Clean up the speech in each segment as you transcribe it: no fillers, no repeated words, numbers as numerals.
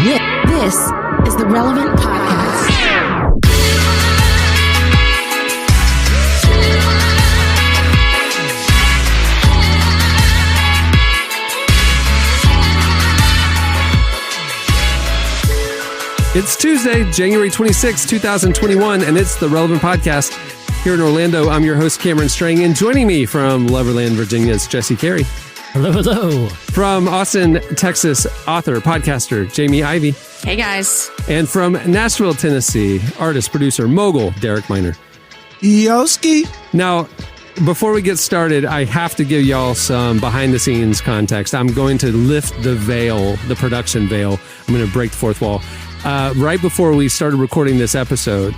This is the Relevant Podcast. It's Tuesday, January 26, 2021, and it's the Relevant Podcast. Here in Orlando, I'm your host, Cameron Strang, and joining me from Loverland, Virginia, is Jesse Carey. Hello, hello. From Austin, Texas, author, podcaster, Jamie Ivey. Hey, guys. And from Nashville, Tennessee, artist, producer, mogul, Derek Miner. Yoski. Now, before we get started, I have to give y'all some behind-the-scenes context. I'm going to lift the veil, the production veil. I'm going to break the fourth wall. Right before we started recording this episode,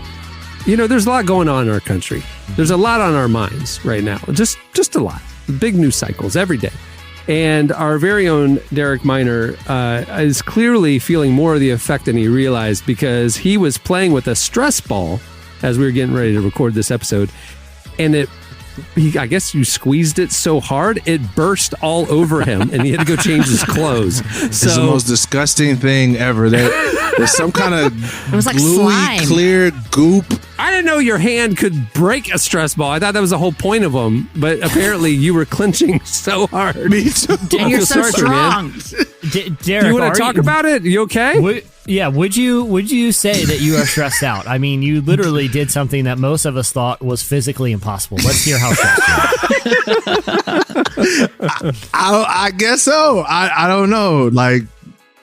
you know, there's a lot going on in our country. There's a lot on our minds right now. Just a lot. Big news cycles every day. And our very own Derek Miner is clearly feeling more of the effect than he realized, because he was playing with a stress ball as we were getting ready to record this episode. And I guess you squeezed it so hard, it burst all over him, and he had to go change his clothes. It's the most disgusting thing ever. There's some kind of it was like gluey, slime. Clear goop. I didn't know your hand could break a stress ball. I thought that was the whole point of them, but apparently you were clinching so hard. Me too. And you're so strong. Derek, Do you want to talk about it? You okay? Would you say that you are stressed out? I mean, you literally did something that most of us thought was physically impossible. Let's hear how stressed you are. I guess so. I don't know. Like,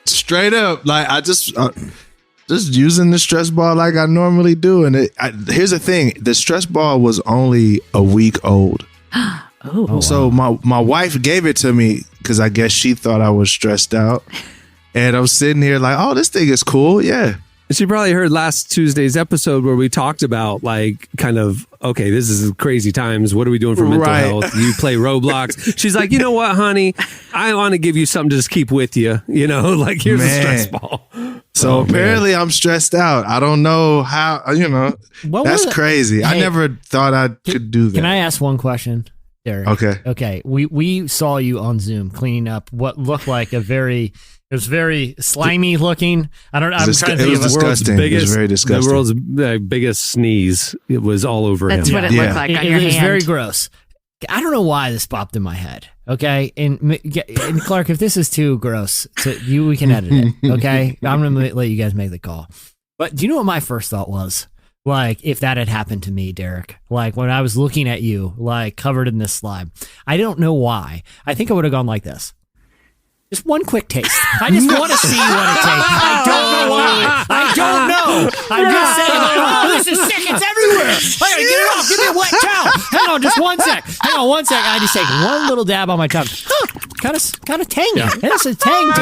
straight up, like, I just using the stress ball like I normally do. And here's the thing. The stress ball was only a week old. So my wife gave it to me because I guess she thought I was stressed out. And I'm sitting here like, oh, this thing is cool. Yeah. She probably heard last Tuesday's episode where we talked about, like, kind of, okay, this is crazy times. What are we doing for mental health? You play Roblox. She's like, you know what, honey? I want to give you something to just keep with you. You know, like, here's a stress ball. So apparently I'm stressed out. I don't know how, that's crazy. I never thought I could do that. Can I ask one question, Derek? Okay. We saw you on Zoom cleaning up what looked like it was very slimy looking. I don't know. I'm trying to think of disgusting. It was very disgusting. The world's biggest sneeze. It was all over him. That's what it looked like on your hand. It was very gross. I don't know why this popped in my head. Okay. And Clark, if this is too gross, we can edit it. Okay. I'm going to let you guys make the call. But do you know what my first thought was? Like, if that had happened to me, Derek, like when I was looking at you, like covered in this slime, I don't know why. I think I would have gone like this. Just one quick taste. I just want to see what it tastes. I don't know why. I don't know. I'm just saying, oh, this is sick. It's everywhere. I gotta get it off. Give me a wet towel. Hang on, just one sec. I just take one little dab on my tongue. Kind of tangy. Yeah. There's a tang to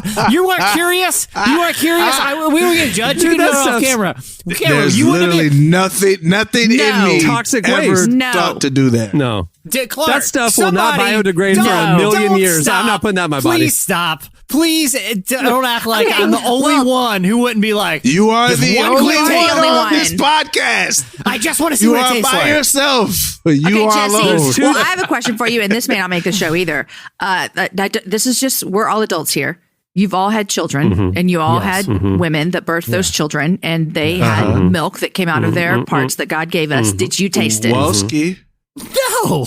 it. You weren't curious? We were going to judge you off camera. There's literally nothing in me toxic ever waste. thought to do that. No. Clark, that stuff will not biodegrade for a million years. Stop. I'm not putting that in my body. Please stop. Please don't act like I'm the only one who wouldn't be like, you are the only one on this one. podcast. I just want to see what it tastes like. You are by yourself. You are Jesse, alone. well, I have a question for you, and this may not make the show either. This is just, we're all adults here. You've all had children, and you all had women that birthed those children, and they had milk that came out of their parts that God gave us. Did you taste it? Woski. No.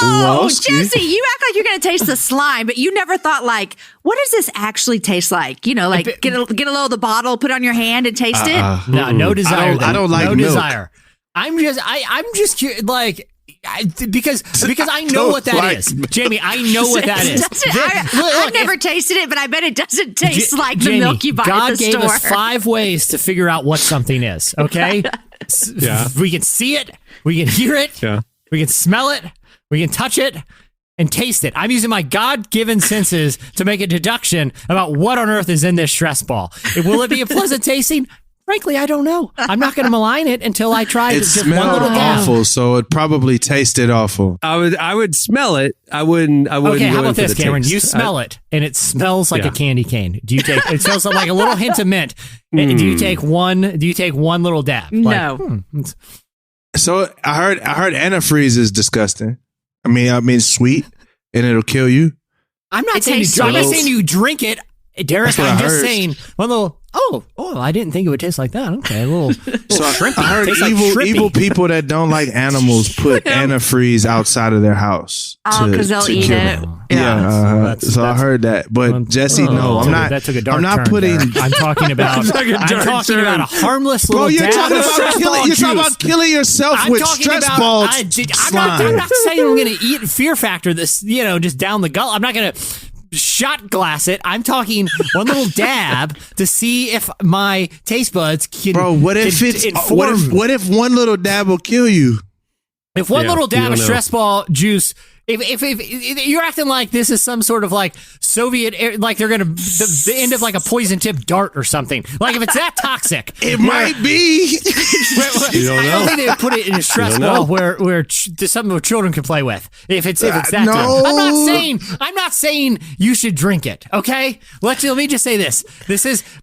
Oh, Jesse, you act like you're going to taste the slime, but you never thought, like, what does this actually taste like? You know, like get a little of the bottle, put it on your hand and taste it. No desire. I don't like no milk. Desire. I'm just curious, like, because I know what that is, Jamie. I know what that is. I've never tasted it, but I bet it doesn't taste like Jamie, the milk you buy God at the store. God gave us 5 ways to figure out what something is. Okay, we can see it, we can hear it, we can smell it, we can touch it, and taste it. I'm using my God-given senses to make a deduction about what on earth is in this stress ball. Will it be a pleasant tasting? Frankly, I don't know. I'm not going to malign it until I try it. Just one little awful, so it probably tasted awful. I would smell it. I wouldn't. Okay, how go about this, Cameron? taste. You smell it, and it smells like a candy cane. Do you take? It smells like a little hint of mint. Do you take one? Do you take one little dab? No. So I heard antifreeze is disgusting. I mean sweet, and it'll kill you. I'm not saying you drink it. Derek, That's what I'm I just heard. saying one little. Oh, I didn't think it would taste like that. Okay, a little shrimpy. I heard Tastes like evil shrimpy. people that don't like animals put antifreeze outside of their house. Oh, because they'll eat kill it. them. Yeah. So I heard that, but Jesse, no, I'm not. That took a dark I'm not turn putting. there. I'm talking about. I'm talking about a harmless little. Bro, you're dab talking of about stress killing. ball You're talking juice. about killing yourself I'm with talking stress about, balls. I'm not saying I'm going to eat Fear Factor this, just down the gullet. I'm not going to shot glass it. I'm talking one little dab to see if my taste buds can. Bro, what if can it's inform. what if one little dab will kill you? If one little you dab don't of know. stress ball juice. If you're acting like this is some sort of like Soviet, like they're gonna the end of like a poison tip dart or something. Like if it's that toxic, It might be. You don't I know. don't think they would put it in a stress don't ball know. where something where children can play with. If it's that. No. tough. I'm not saying you should drink it. Okay, let me just say this.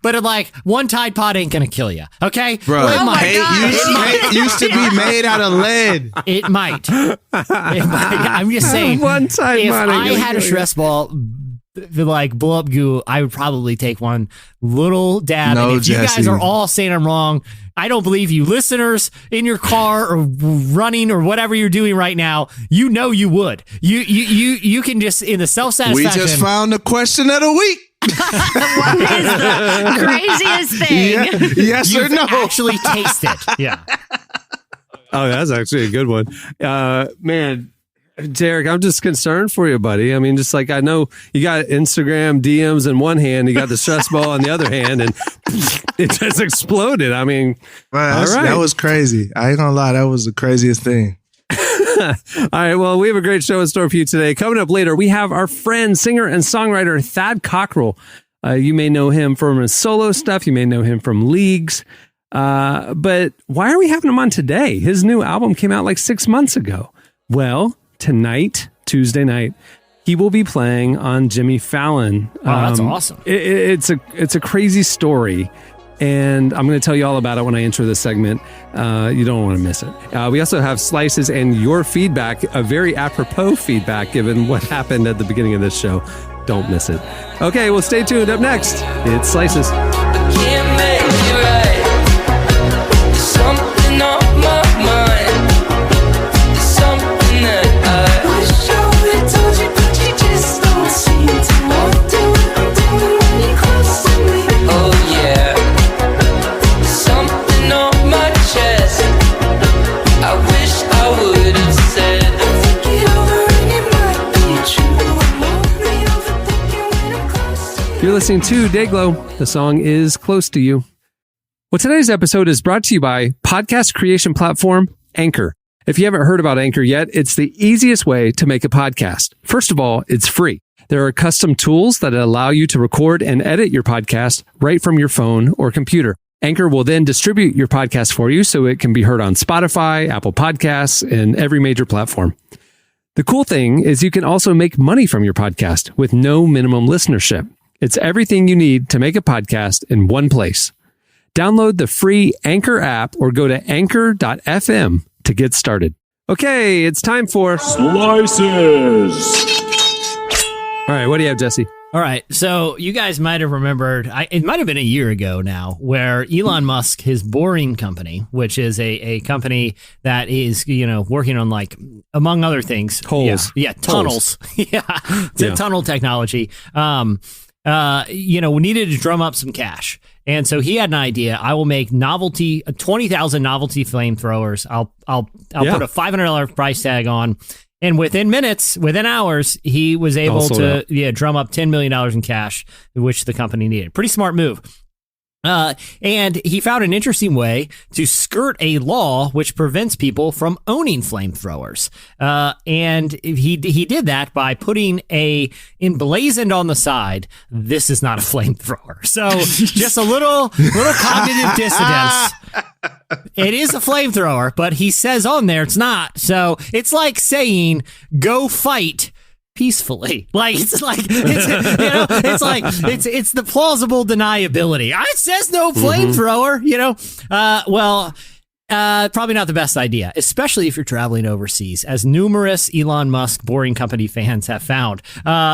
But like one Tide Pod ain't gonna kill you. Okay, Bro, Well, it might. hate used to be made out of lead. It might. I'm just saying. One Tide if Pod ain't I gonna had a kill you. stress ball, like blow up goo, I would probably take one little dab. No, and if you guys Jesse. are all saying I'm wrong, I don't believe you. Listeners in your car or running or whatever you're doing right now, you would. You can just in the self We satisfaction. just found the question of the week. What is the craziest thing? Yeah, yes or You've no? actually tasted. Yeah. Oh, that's actually a good one. Man, Derek, I'm just concerned for you, buddy. I mean, just like I know you got Instagram DMs in one hand, you got the stress ball in the other hand, and it just exploded. I mean, Man, all right. that was crazy. I ain't gonna lie, that was the craziest thing. All right, well, we have a great show in store for you today. Coming up later, we have our friend, singer, and songwriter Thad Cockrell. You may know him from his solo stuff. You may know him from leagues. But why are we having him on today? His new album came out like 6 months ago. Well, tonight, Tuesday night, he will be playing on Jimmy Fallon. Oh, that's awesome. It's a crazy story. And I'm going to tell you all about it when I intro this segment. You don't want to miss it. We also have Slices and your feedback, a very apropos feedback given what happened at the beginning of this show. Don't miss it. Okay, well, stay tuned. Up next, it's Slices. Can't make it right. There's something on my mind. There's something that I wish I would've told you, but you just don't seem to want to. I'm doing when you're close to me. Oh yeah. There's something on my chest. I wish I would've said. I think it over and it might be true. I'm only overthinking when I'm close to you. You're listening to Dayglow. The song is Close to You. Well, today's episode is brought to you by podcast creation platform Anchor. If you haven't heard about Anchor yet, it's the easiest way to make a podcast. First of all, it's free. There are custom tools that allow you to record and edit your podcast right from your phone or computer. Anchor will then distribute your podcast for you so it can be heard on Spotify, Apple Podcasts, and every major platform. The cool thing is you can also make money from your podcast with no minimum listenership. It's everything you need to make a podcast in one place. Download the free Anchor app or go to anchor.fm to get started. Okay, it's time for Slices. All right, what do you have, Jesse? All right, so you guys might have remembered, it might have been a year ago now, where Elon Musk, his Boring Company, which is a company that is, working on like, among other things. Holes. Yeah, tunnels. Yeah, it's tunnel technology. Needed to drum up some cash. And so he had an idea. I will make 20,000 novelty flamethrowers. I'll put a $500 price tag on. And within hours, he was able to drum up $10 million in cash, which the company needed. Pretty smart move. And he found an interesting way to skirt a law which prevents people from owning flamethrowers. And he did that by putting emblazoned on the side, "This is not a flamethrower." So just a little cognitive dissonance. It is a flamethrower, but he says on there it's not. So it's like saying, "Go fight peacefully." Like it's the plausible deniability. It says no flamethrower, Probably not the best idea, especially if you're traveling overseas, as numerous Elon Musk Boring Company fans have found.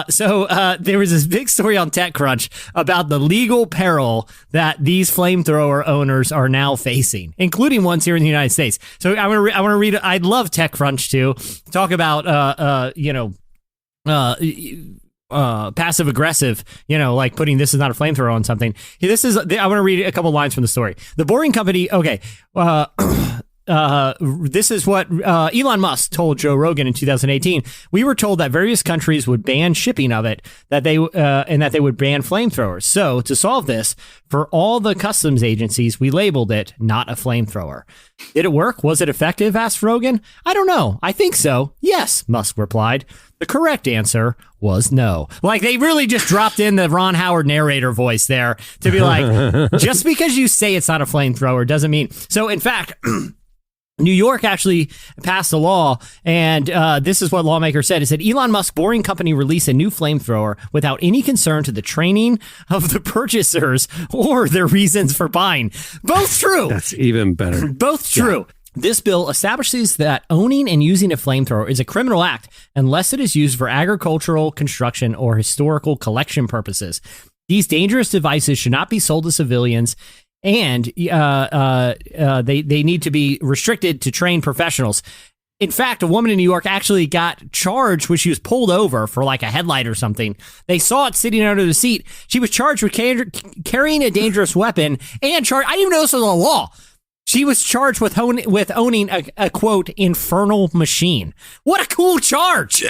So there was this big story on TechCrunch about the legal peril that these flamethrower owners are now facing, including ones here in the United States. So I want to read. I'd love TechCrunch to talk about, passive aggressive, like putting this is not a flamethrower on something. I want to read a couple lines from the story. The Boring Company, okay. This is what Elon Musk told Joe Rogan in 2018. We were told that various countries would ban shipping of it, and that they would ban flamethrowers. So to solve this, for all the customs agencies, we labeled it not a flamethrower. Did it work? Was it effective? Asked Rogan. I don't know. I think so. Yes, Musk replied. The correct answer was no. Like, they really just dropped in the Ron Howard narrator voice there to be like, just because you say it's not a flamethrower doesn't mean. So, in fact, New York actually passed a law, and this is what lawmakers said. It said, Elon Musk Boring Company released a new flamethrower without any concern to the training of the purchasers or their reasons for buying. Both true. That's even better. Both true. Yeah. This bill establishes that owning and using a flamethrower is a criminal act unless it is used for agricultural, construction, or historical collection purposes. These dangerous devices should not be sold to civilians, and they need to be restricted to trained professionals. In fact, a woman in New York actually got charged when she was pulled over for like a headlight or something. They saw it sitting under the seat. She was charged with carrying a dangerous weapon and charged. I didn't even know this was a law. She was charged with owning a quote infernal machine. What a cool charge!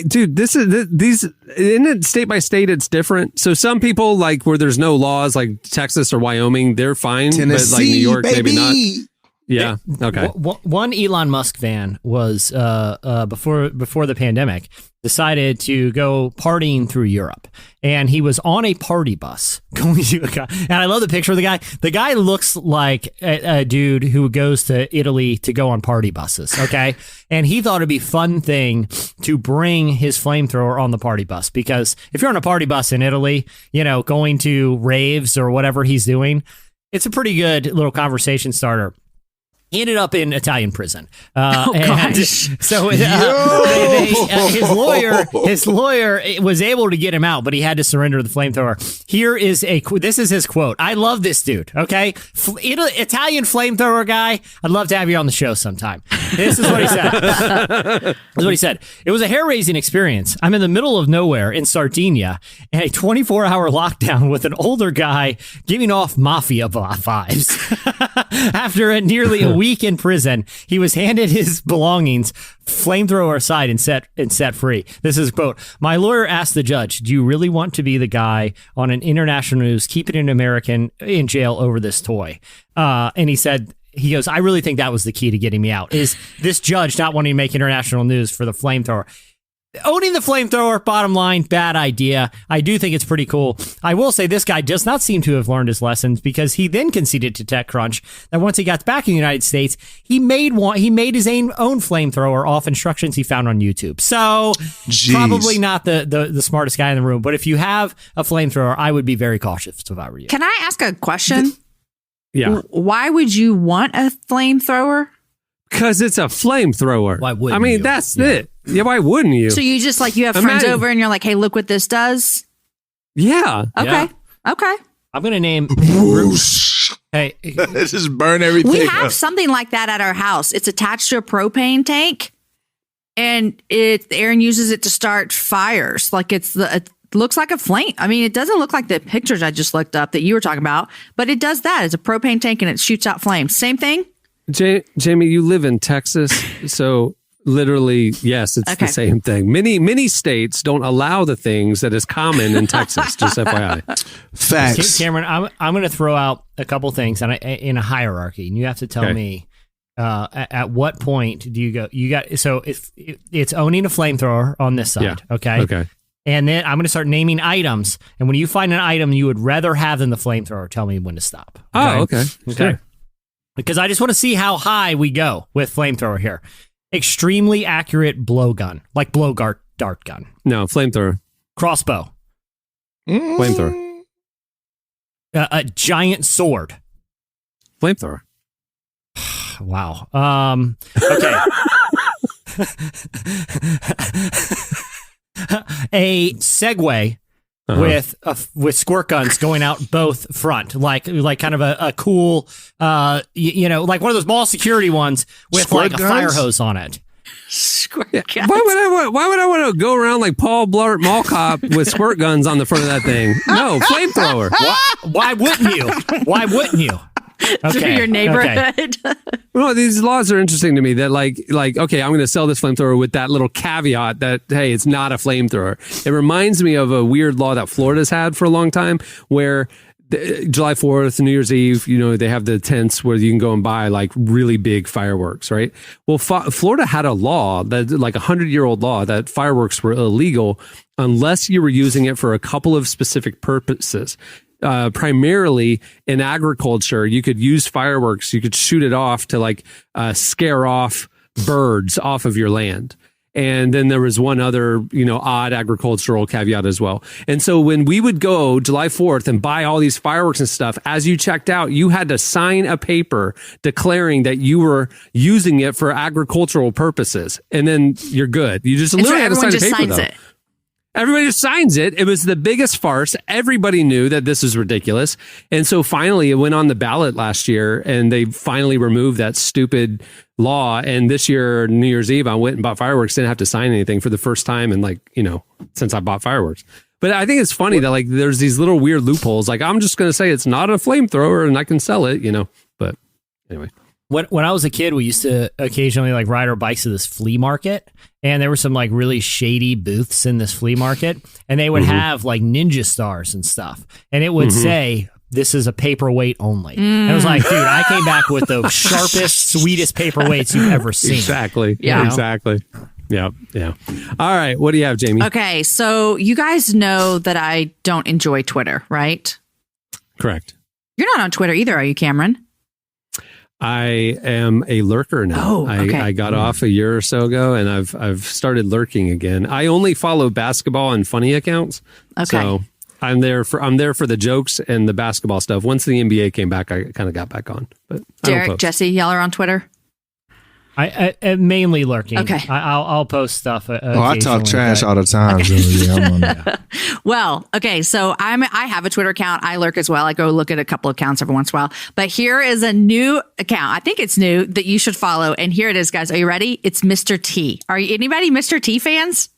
Dude, this is these. Isn't it state by state? It's different. So some people, like where there's no laws, like Texas or Wyoming, they're fine. Tennessee, but like New York, baby. maybe not. Yeah. Okay. One Elon Musk fan was before the pandemic decided to go partying through Europe, and he was on a party bus going to a guy. And I love the picture of the guy. The guy looks like a dude who goes to Italy to go on party buses. Okay, and he thought it'd be a fun thing to bring his flamethrower on the party bus, because if you're on a party bus in Italy, going to raves or whatever he's doing, it's a pretty good little conversation starter. He ended up in Italian prison. So his lawyer was able to get him out, but he had to surrender the flamethrower. This is his quote. I love this dude. Okay, Italian flamethrower guy. I'd love to have you on the show sometime. This is what he said. It was a hair-raising experience. I'm in the middle of nowhere in Sardinia, and a 24-hour lockdown with an older guy giving off mafia vibes. After nearly a week in prison, he was handed his belongings, flamethrower aside, and set free. This is a quote. My lawyer asked the judge, do you really want to be the guy on an international news keeping an American in jail over this toy? And he goes, I really think that was the key to getting me out, is this judge not wanting to make international news for the flamethrower. Owning the flamethrower, bottom line, bad idea. I do think it's pretty cool. I will say this guy does not seem to have learned his lessons, because he then conceded to TechCrunch that once he got back in the United States, he made his own flamethrower off instructions he found on YouTube. So probably not the smartest guy in the room. But if you have a flamethrower, I would be very cautious if I were you. Can I ask a question? Yeah. Why would you want a flamethrower? Because it's a flamethrower. Why wouldn't you? That's it. Yeah, why wouldn't you? So you just you have friends over and you're like, hey, look what this does? Yeah. Okay. Yeah. Okay. I'm going to name... Hey. Just burn everything. We have something like that at our house. It's attached to a propane tank, and Aaron uses it to start fires. Like it looks like a flame. I mean, it doesn't look like the pictures I just looked up that you were talking about, but it does that. It's a propane tank and it shoots out flames. Same thing? Jamie, you live in Texas, so literally, yes, it's the same thing. Many states don't allow the things that is common in Texas, just FYI. Facts. Cameron, I'm going to throw out a couple things in a hierarchy, and you have to tell me at what point do you go? So it's owning a flamethrower on this side, okay? And then I'm going to start naming items, and when you find an item you would rather have than the flamethrower, tell me when to stop. Okay? Sure. Because I just want to see how high we go with flamethrower here. Extremely accurate blow gun, like blow dart gun. No, flamethrower. Crossbow. Flamethrower. A giant sword. Flamethrower. Wow. Okay. A Segway with squirt guns going out both front, like kind of a cool, like one of those mall security ones with Squirt like guns? a fire hose on it. Why would I want to go around like Paul Blart Mall Cop with squirt guns on the front of that thing? No, flamethrower. Why wouldn't you? Why wouldn't you? Through your neighborhood. Well, these laws are interesting to me that like, okay, I'm going to sell this flamethrower with that little caveat that, hey, it's not a flamethrower. It reminds me of a weird law that Florida's had for a long time where July 4th, New Year's Eve, they have the tents where you can go and buy like really big fireworks, right? Well, Florida had a law that like 100-year-old law that fireworks were illegal unless you were using it for a couple of specific purposes. Primarily in agriculture, you could use fireworks. You could shoot it off to like scare off birds off of your land. And then there was one other, odd agricultural caveat as well. And so when we would go July 4th and buy all these fireworks and stuff, as you checked out, you had to sign a paper declaring that you were using it for agricultural purposes. And then you're good. You just literally had to sign a paper, though. It. Everybody just signs it. It was the biggest farce. Everybody knew that this was ridiculous. And so finally it went on the ballot last year and they finally removed that stupid law. And this year, New Year's Eve, I went and bought fireworks. Didn't have to sign anything for the first time in since I bought fireworks. But I think it's funny that like there's these little weird loopholes. Like I'm just going to say it's not a flamethrower and I can sell it, but anyway. When I was a kid, we used to occasionally like ride our bikes to this flea market, and there were some like really shady booths in this flea market, and they would have like ninja stars and stuff, and it would say, "This is a paperweight only." And it was like, dude, I came back with the sharpest, sweetest paperweights you've ever seen. Exactly. Yeah. Exactly. Yeah. Yeah. All right. What do you have, Jamie? Okay, so you guys know that I don't enjoy Twitter, right? Correct. You're not on Twitter either, are you, Cameron? I am a lurker now. Oh, okay. I got off a year or so ago, and I've started lurking again. I only follow basketball and funny accounts. Okay. So I'm there for the jokes and the basketball stuff. Once the NBA came back, I kind of got back on. But Derek, Jesse, y'all are on Twitter? I mainly lurking. Okay. I'll post stuff. I talk trash all the time. So yeah, I'm on that. Well, okay, so I have a Twitter account. I lurk as well. I go look at a couple of accounts every once in a while. But here is a new account. I think it's new that you should follow. And here it is, guys. Are you ready? It's Mr. T. Are you anybody Mr. T fans?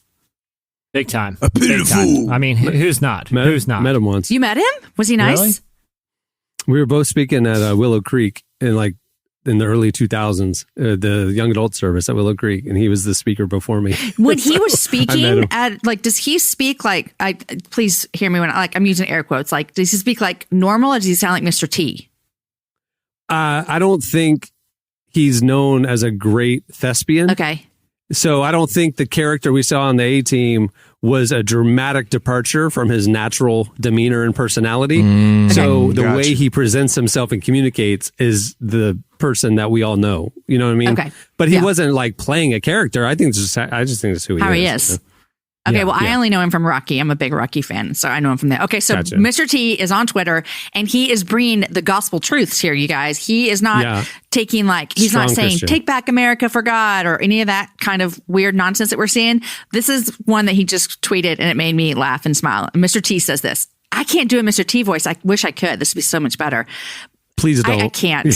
Big time. A Big pitiful. time. I mean, who's not? Who's not? Met him once. You met him? Was he nice? Really? We were both speaking at Willow Creek in the early 2000s, the young adult service at Willow Creek, and he was the speaker before me. When he was I met speaking him. does he speak like, please hear me when I'm using air quotes, like, does he speak like normal or does he sound like Mr. T? I don't think he's known as a great thespian. Okay. So I don't think the character we saw on the A-Team was a dramatic departure from his natural demeanor and personality. So the Gotcha. way he presents himself and communicates is the person that we all know. You know what I mean? Okay. But he Yeah. wasn't like playing a character. I just think it's who he How is. he is. Okay, Yeah, well, I yeah. only know him from Rocky. I'm a big Rocky fan, so I know him from there. Okay, so Gotcha. Mr. T is on Twitter, and he is bringing the gospel truths here, you guys. He is not taking he's Strong not saying, Christian. take back America for God or any of that kind of weird nonsense that we're seeing. This is one that he just tweeted, and it made me laugh and smile. And Mr. T says this. I can't do a Mr. T voice. I wish I could. This would be so much better. Please don't. I can't.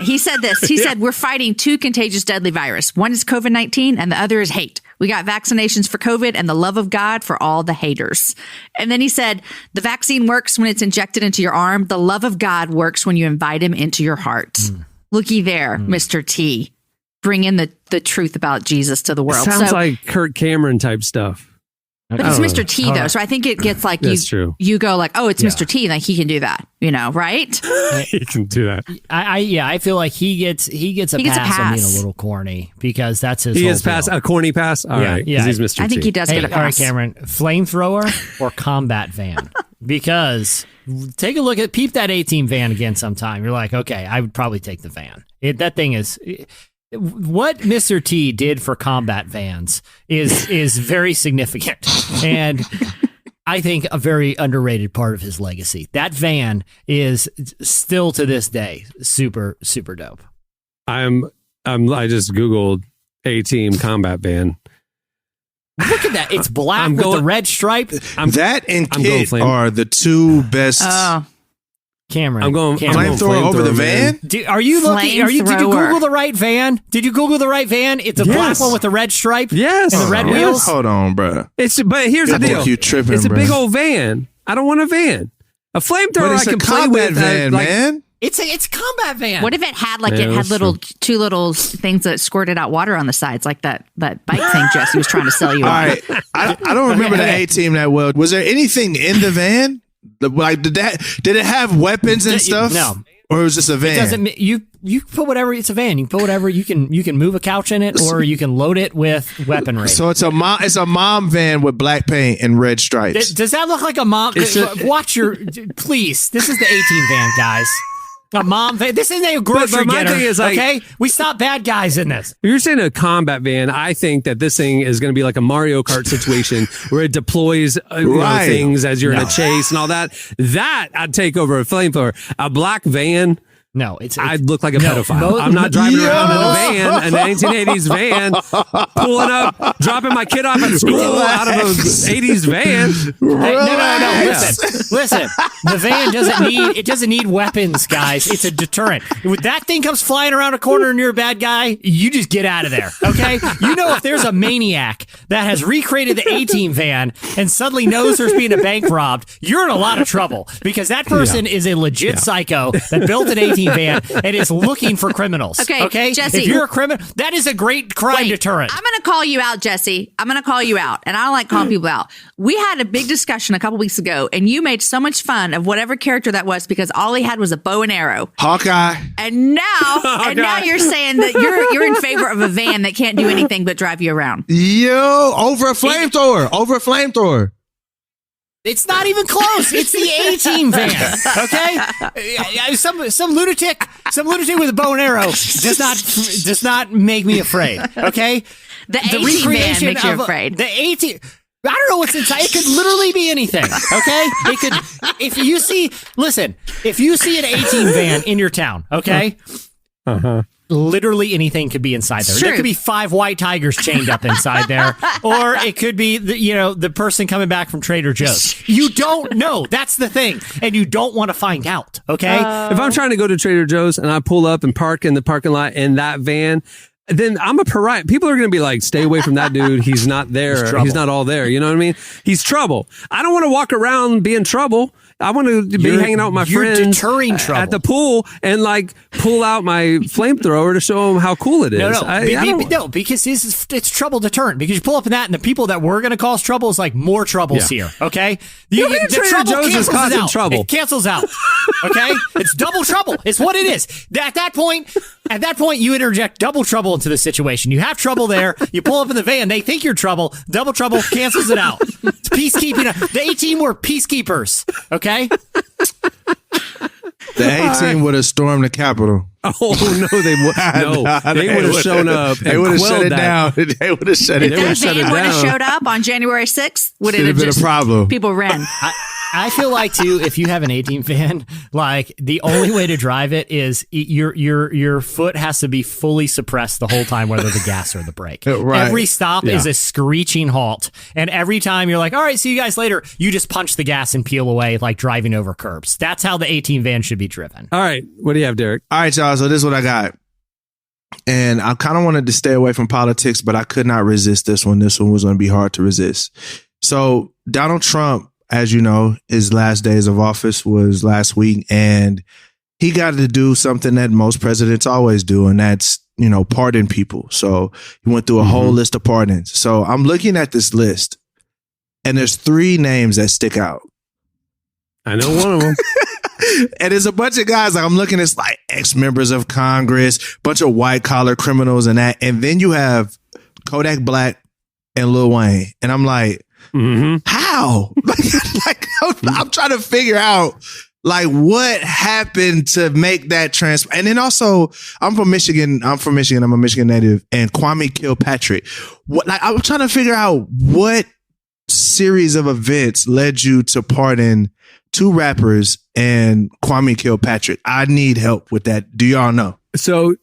He said this. He said, we're fighting two contagious deadly virus. One is COVID-19 and the other is hate. We got vaccinations for COVID and the love of God for all the haters. And then he said, the vaccine works when it's injected into your arm. The love of God works when you invite him into your heart. Looky there, Mr. T. Bring in the truth about Jesus to the world. Sounds like Kirk Cameron type stuff. But it's Mr. T though, so I think it gets like That's true. you go like, oh, it's Mr. T, like he can do that, right? He can do that. I feel like he gets a pass on being a little corny because that's his. He whole gets past deal. a corny pass. All right, yeah. he's Mr. T. I think he does Hey, get a pass. all right, Cameron, flamethrower or combat van? Because take a look at peep that A-Team van again sometime. You're like, okay, I would probably take the van. That thing is. What Mr. T did for combat vans is very significant, and I think, a very underrated part of his legacy. That van is still to this day super, super dope. I just Googled A-Team combat van. Look at that. It's black with the red stripe. That and Kit are the two best. Cameron. I'm going flamethrower over the van. Did you Google the right van? Did you Google the right van? It's a black one with the red stripe. Yes. And the red wheels. Hold on, bro. But here's the deal. You tripping, it's a bro. big old van. I don't want a van. A flamethrower I can play with. Van, man. It's a combat van. What if it had two little things that squirted out water on the sides, like that bike thing Jesse was trying to sell you? All right, I don't remember the A-Team that well. Was there anything in the van? Like did it have weapons and stuff? No. Or it was just a van? It doesn't. You put whatever. It's a van. You put whatever. You can move a couch in it, or you can load it with weaponry. So it's a mom van with black paint and red stripes. Does that look like a mom? Watch your please. This is the A-Team van, guys. A mom van. This isn't a grocery my getter. thing is, like, okay, we stop bad guys in this. If you're saying a combat van, I think that this thing is going to be like a Mario Kart situation where it deploys things as you're in a chase and all that. That I'd take over a flamethrower. A black van. No, I'd look like a pedophile. I'm not driving around in a van, an 1980s van, pulling up, dropping my kid off at school out of an 80s van. No. Listen. The van doesn't need weapons, guys. It's a deterrent. When that thing comes flying around a corner and you're a bad guy, you just get out of there. Okay? You know, if there's a maniac that has recreated the A-Team van and suddenly knows there's being a bank robbed, you're in a lot of trouble because that person is a legit psycho that built an A-Team van and is looking for criminals. Okay, Jesse, if you're a criminal, that is a great crime deterrent. I'm going to call you out, Jesse. I'm going to call you out, and I don't like calling people out. We had a big discussion a couple weeks ago, and you made so much fun of whatever character that was because all he had was a bow and arrow. Hawkeye. And now you're saying that you're in favor of a van that can't do anything but drive you around. Over a flamethrower. It's not even close. It's the A-Team van. Okay, some lunatic with a bow and arrow does not make me afraid. Okay, the A-Team van makes you afraid. The A-Team. I don't know what's inside. It could literally be anything. Okay, it could. If you see an A-Team van in your town, okay. Literally anything could be inside there. There could be 5 white tigers chained up inside there, or it could be the person coming back from Trader Joe's. You don't know. That's the thing, and you don't want to find out. Okay. If I'm trying to go to Trader Joe's and I pull up and park in the parking lot in that van, then I'm a pariah. People are going to be like, stay away from that dude. He's not there. He's not all there. You know what I mean? He's trouble. I don't want to walk around being trouble. I want to be hanging out with my friends deterring trouble at the pool and like pull out my flamethrower to show them how cool it is. No, because it's trouble deterrent. Because you pull up in that, and the people that we're going to cause trouble is like more trouble's here. Okay, the trouble Joe's is causing trouble. It cancels out. Okay, it's double trouble. It's what it is. At that point, you interject double trouble into the situation. You have trouble there. You pull up in the van. They think you're trouble. Double trouble cancels it out. It's peacekeeping. The A-Team were peacekeepers. Okay. The A-Team would have stormed the Capitol. Oh no, they would. No, they would have shown up. They would have shut it down. They would have shut it down. If that van would have showed up on January 6th, would it have been a problem? People ran. I feel like too, if you have an A-Team van, like the only way to drive it is your foot has to be fully suppressed the whole time, whether the gas or the brake. Right. Every stop is a screeching halt, and every time you're like, all right, see you guys later, you just punch the gas and peel away like driving over curbs. That's how the A-Team van should be driven. All right, what do you have, Derek? All right, y'all. So this is what I got. And I kind of wanted to stay away from politics, but I could not resist this one. This one was going to be hard to resist. So Donald Trump, as you know, his last days of office was last week, and he got to do something that most presidents always do, and that's, pardon people. So he went through a whole list of pardons. So I'm looking at this list, and there's 3 names that stick out. I know one of them. And there's a bunch of guys, like I'm looking at like ex-members of Congress, bunch of white collar criminals and that. And then you have Kodak Black and Lil Wayne. And I'm like, how? like I'm trying to figure out like what happened to make that transfer. And then also I'm from Michigan. I'm a Michigan native, and Kwame Kilpatrick. I'm trying to figure out what series of events led you to pardon 2 rappers and Kwame Kilpatrick? I need help with that. Do y'all know? So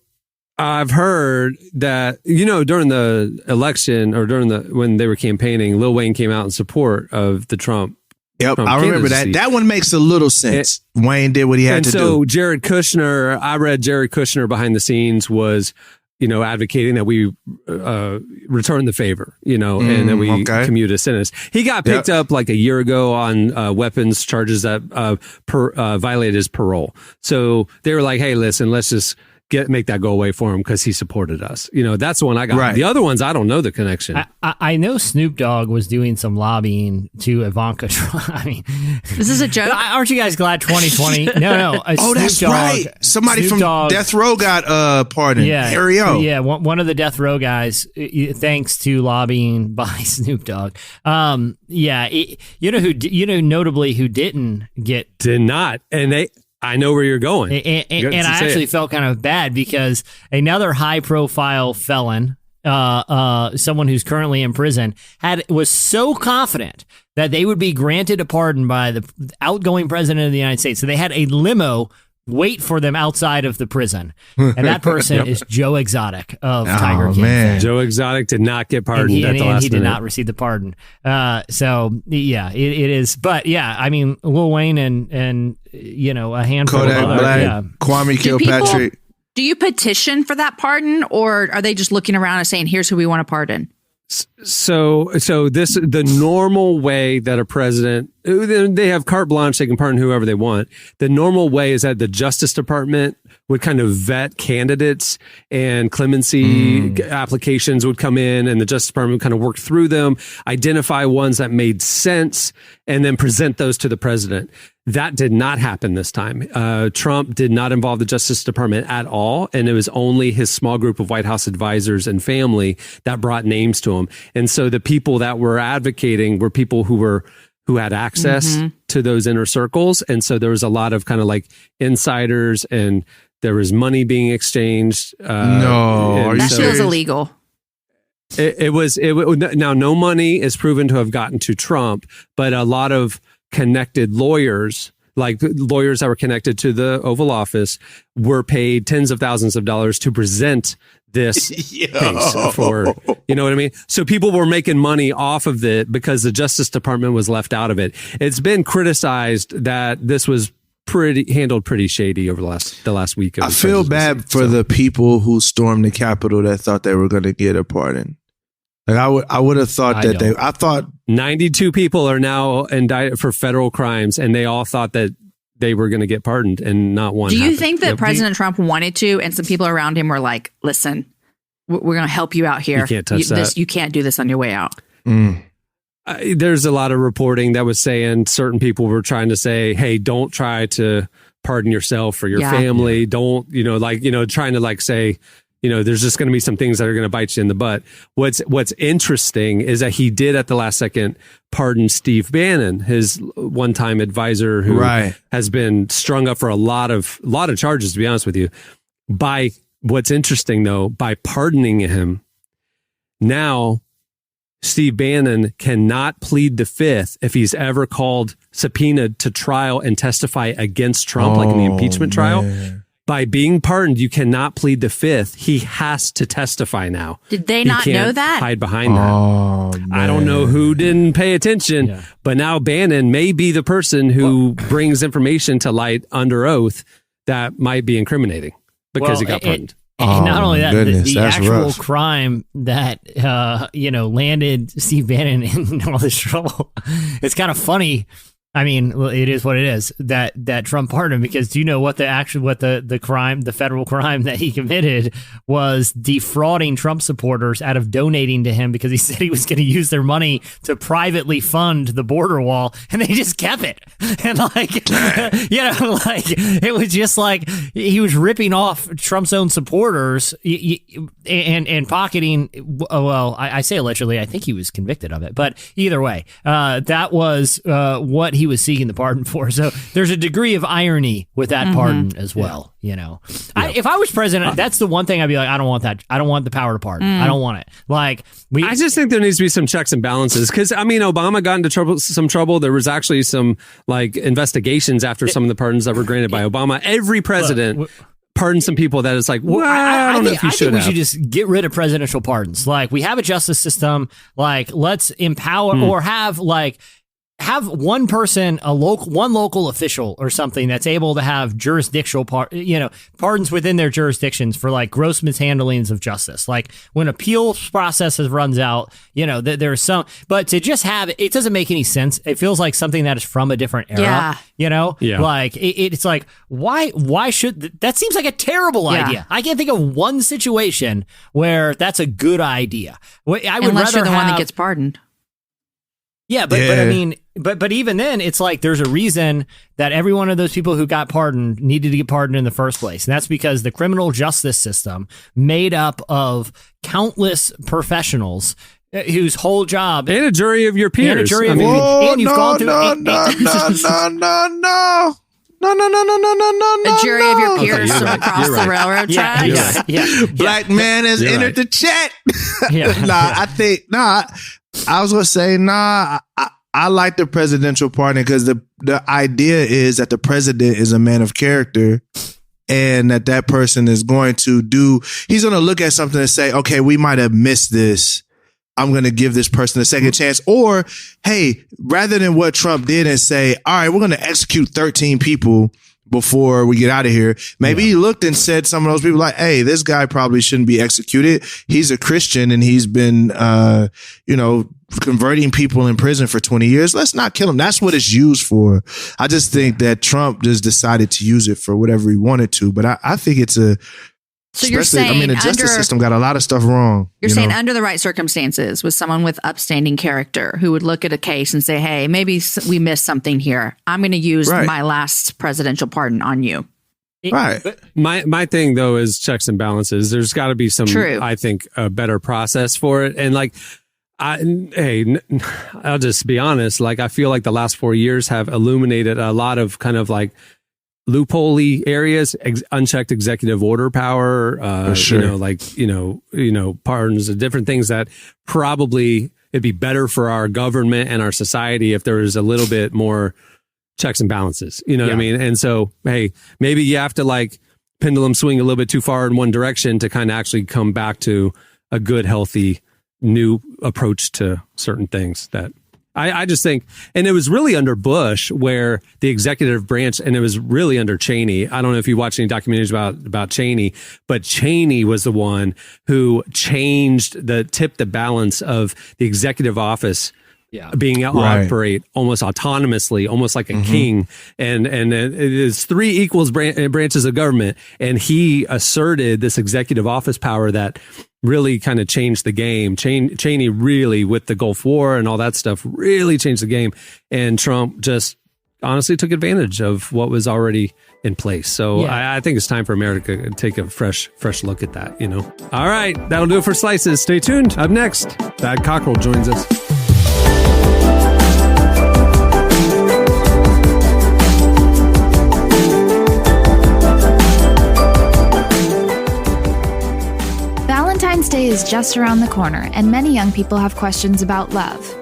I've heard that, during the election or when they were campaigning, Lil Wayne came out in support of the Trump. Yep, Trump I remember candidacy. that. That one makes a little sense. Wayne did what he had to do. So Jared Kushner, I read Jared Kushner behind the scenes was, advocating that we return the favor, and that we commute a sentence. He got picked up like a year ago on weapons charges that violated his parole. So they were like, hey, listen, let's just make that go away for him because he supported us. That's the one I got. Right. The other ones, I don't know the connection. I know Snoop Dogg was doing some lobbying to Ivanka Trump. I mean, This is a joke. aren't you guys glad 2020? No. Oh, Snoop that's Dogg, right. Somebody Snoop from Dogg, Death Row got pardoned. Yeah, Ariel. Yeah, one of the Death Row guys, thanks to lobbying by Snoop Dogg. Notably who didn't get Did not, and I know where you're going. And I actually felt kind of bad because another high-profile felon, someone who's currently in prison, was so confident that they would be granted a pardon by the outgoing president of the United States. So they had a limo wait for them outside of the prison. And that person is Joe Exotic of Tiger King. Man. Joe Exotic did not get pardoned at the last he did minute. not receive the pardon. It is. But yeah, I mean, Lil Wayne and a handful Kodak of other. Black, Yeah. Kwame Kilpatrick. Do you petition for that pardon, or are they just looking around and saying, here's who we want to pardon? So the normal way that a president, they have carte blanche, they can pardon whoever they want. The normal way is that the Justice Department would kind of vet candidates and clemency applications would come in, and the Justice Department would kind of work through them, identify ones that made sense, and then present those to the president. That did not happen this time. Trump did not involve the Justice Department at all, and it was only his small group of White House advisors and family that brought names to him. And so the people that were advocating were people who had access to those inner circles, and so there was a lot of kind of like insiders, and there was money being exchanged. That feels illegal. It was now no money is proven to have gotten to Trump, but a lot of connected lawyers, like lawyers that were connected to the Oval Office, were paid tens of thousands of dollars to present this case for, you know what I mean? So people were making money off of it because the Justice Department was left out of it. It's been criticized that this was handled pretty shady over the last week. I feel bad for the people who stormed the Capitol that thought they were going to get a pardon. Like I would have thought I thought 92 people are now indicted for federal crimes, and they all thought that they were going to get pardoned, and not one. Do you happened. think that President Trump wanted to, and some people around him were like, listen, we're going to help you out here. You can't touch that. You can't do this on your way out. There's a lot of reporting that was saying certain people were trying to say, hey, don't try to pardon yourself or your family. Don't, trying to like say, there's just going to be some things that are going to bite you in the butt. What's interesting is that he did at the last second pardon Steve Bannon, his one-time advisor who has been strung up for a lot of charges, to be honest with you. What's interesting though, by pardoning him, now Steve Bannon cannot plead the fifth if he's ever called subpoenaed to trial and testify against Trump, like in the impeachment trial. By being pardoned, you cannot plead the fifth. He has to testify now. Did they not know that? Hide behind that. I don't know who didn't pay attention, but now Bannon may be the person who brings information to light under oath that might be incriminating because he got pardoned. And not only that, the actual rough. crime that landed Steve Bannon in all this trouble. It's kind of funny. I mean, it is what it is that Trump pardoned him, because do you know what the crime, the federal crime that he committed was defrauding Trump supporters out of donating to him because he said he was going to use their money to privately fund the border wall, and they just kept it. And it was just like he was ripping off Trump's own supporters and pocketing. Well, I say allegedly, I think he was convicted of it, but either way, that was what he was seeking the pardon for. So there's a degree of irony with that pardon as well. You know, if I was president, that's the one thing I'd be like, I don't want that. I don't want the power to pardon. I don't want it. Like I just think there needs to be some checks and balances because I mean, Obama got into some trouble. There was actually some like investigations after some of the pardons that were granted by Obama. Every president pardoned some people that is like, well, I don't know if you should. We should just get rid of presidential pardons. Like we have a justice system. Like let's empower or have one person, one local official or something that's able to have jurisdictional pardons within their jurisdictions for like gross mishandlings of justice. Like when appeals processes runs out, there's some, but to just have it doesn't make any sense. It feels like something that is from a different era, like it's like, why should that seems like a terrible idea. I can't think of one situation where that's a good idea. I would Unless rather you're the one that have- gets pardoned. Yeah, but I mean, but even then, it's like there's a reason that every one of those people who got pardoned needed to get pardoned in the first place, and that's because the criminal justice system, made up of countless professionals whose whole job and a jury of your peers, and a jury of I mean, your and you've gone through No. A jury of your peers you're right. across You're the right. railroad yeah, tracks. yeah. Black man has You're entered right. the chat. Yeah. I was gonna say I like the presidential pardon because the idea is that the president is a man of character and that person is going to he's going to look at something and say, okay, we might have missed this. I'm going to give this person a second chance. Or, hey, rather than what Trump did and say, all right, we're going to execute 13 people before we get out of here. Maybe he looked and said some of those people like, hey, this guy probably shouldn't be executed. He's a Christian and he's been, converting people in prison for 20 years. Let's not kill him. That's what it's used for. I just think that Trump just decided to use it for whatever he wanted to. But I think it's So you're saying the justice system got a lot of stuff wrong. You're saying under the right circumstances, with someone with upstanding character who would look at a case and say, hey, maybe we missed something here. I'm going to use my last presidential pardon on you. Right. My thing though is checks and balances. There's got to be some, I think, a better process for it. And like, I'll just be honest. Like, I feel like the last 4 years have illuminated a lot of kind of like loophole-y areas, unchecked executive order power, For sure. pardons and different things that probably it'd be better for our government and our society if there was a little bit more checks and balances. You know what I mean? And so, hey, maybe you have to like pendulum swing a little bit too far in one direction to kind of actually come back to a good, healthy, new approach to certain things that I just think, and it was really under Bush where the executive branch, and it was really under Cheney. I don't know if you watch any documentaries about Cheney, but Cheney was the one who tipped the balance of the executive office being able to operate almost autonomously, almost like a king. And it is three equals branches of government. And he asserted this executive office power that really kind of changed the game. Cheney really, with the Gulf War and all that stuff, really changed the game. And Trump just honestly took advantage of what was already in place. So I think it's time for America to take a fresh look at that, All right, that'll do it for Slices. Stay tuned. Up next, Thad Cockrell joins us. Valentine's Day is just around the corner, and many young people have questions about love.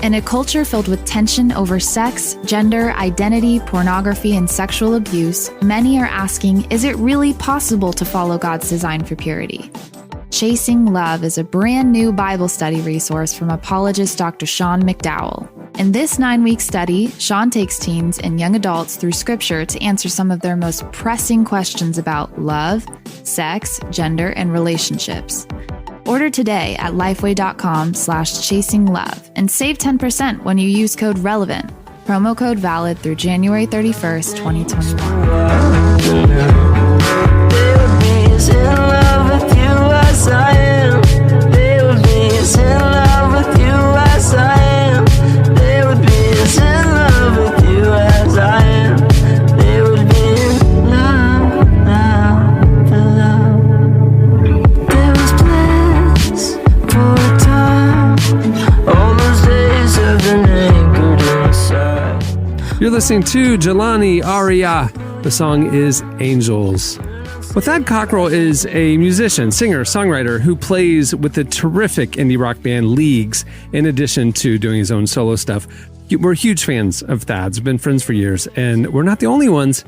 In a culture filled with tension over sex, gender, identity, pornography, and sexual abuse, many are asking, is it really possible to follow God's design for purity? Chasing Love is a brand new Bible study resource from apologist Dr. Sean McDowell. In this 9-week study, Sean takes teens and young adults through scripture to answer some of their most pressing questions about love, sex, gender, and relationships. Order today at lifeway.com/chasinglove and save 10% when you use code RELEVANT. Promo code valid through January 31st, 2021. listening to Jelani Aria. The song is Angels. Well, Thad Cockrell is a musician, singer, songwriter who plays with the terrific indie rock band Leagues, in addition to doing his own solo stuff. We're huge fans of Thad's, been friends for years, and we're not the only ones.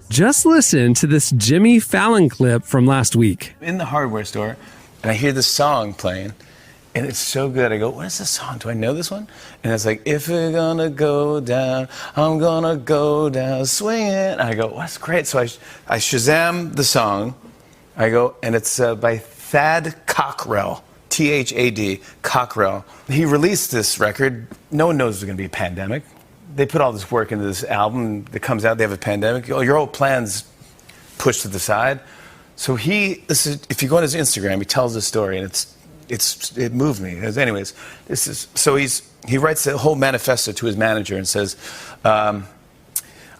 Just listen to this Jimmy Fallon clip from last week. In the hardware store, and I hear this song playing, and it's so good. I go, what is this song? Do I know this one? And it's like, if we're gonna go down, I'm gonna go down swinging. And I go, well, that's great. So I Shazam the song. I go, and it's by Thad Cockrell, Thad Cockrell. He released this record. No one knows there's gonna be a pandemic. They put all this work into this album that comes out, they have a pandemic. Oh, your whole plan's pushed to the side. So if you go on his Instagram, he tells this story, and it moved me. Anyways, he writes the whole manifesto to his manager and says, I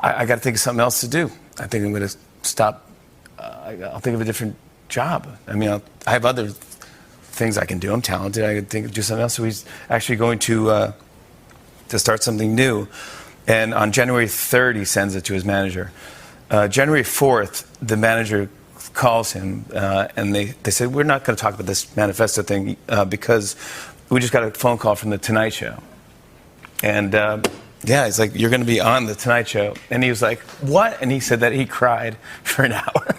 got to think of something else to do. I think I'm going to stop. I'll think of a different job. I mean, I have other things I can do. I'm talented. I can do something else. So he's actually going to start something new. And on January 3rd, he sends it to his manager. January 4th, the manager calls him, and they said, we're not going to talk about this manifesto thing because we just got a phone call from The Tonight Show. And he's like, you're going to be on The Tonight Show. And he was like, what? And he said that he cried for an hour.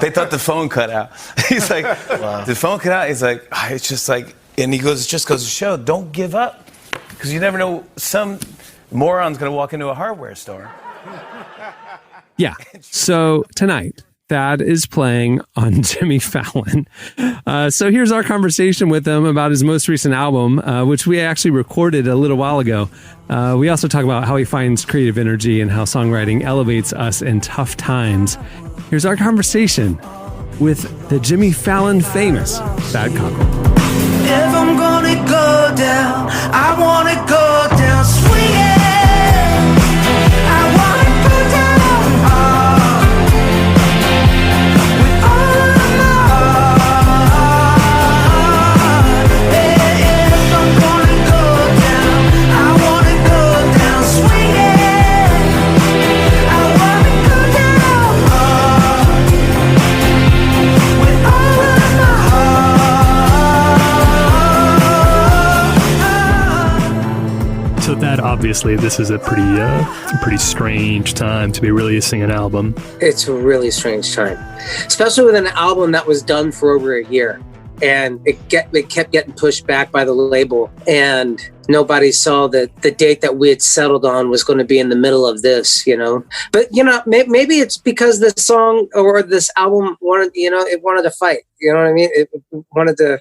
They thought the phone cut out. He's like, wow. The phone cut out? He's like, it's just like, and he goes, it just goes to show, don't give up. Because you never know, some moron's going to walk into a hardware store. Yeah. So tonight, Thad is playing on Jimmy Fallon. So here's our conversation with him about his most recent album, which we actually recorded a little while ago. We also talk about how he finds creative energy and how songwriting elevates us in tough times. Here's our conversation with the Jimmy Fallon famous Thad Cockrell. If I'm gonna go down, I wanna go down swinging. I wanna go down with all of my heart. If I'm gonna go down, I wanna go down swinging. I wanna go down with all of my heart. So that obviously this is a pretty strange time to be releasing an album. It's a really strange time, especially with an album that was done for over a year, and it kept getting pushed back by the label, and nobody saw that the date that we had settled on was going to be in the middle of this, But maybe it's because this song or this album it wanted to fight. You know what I mean? It wanted to.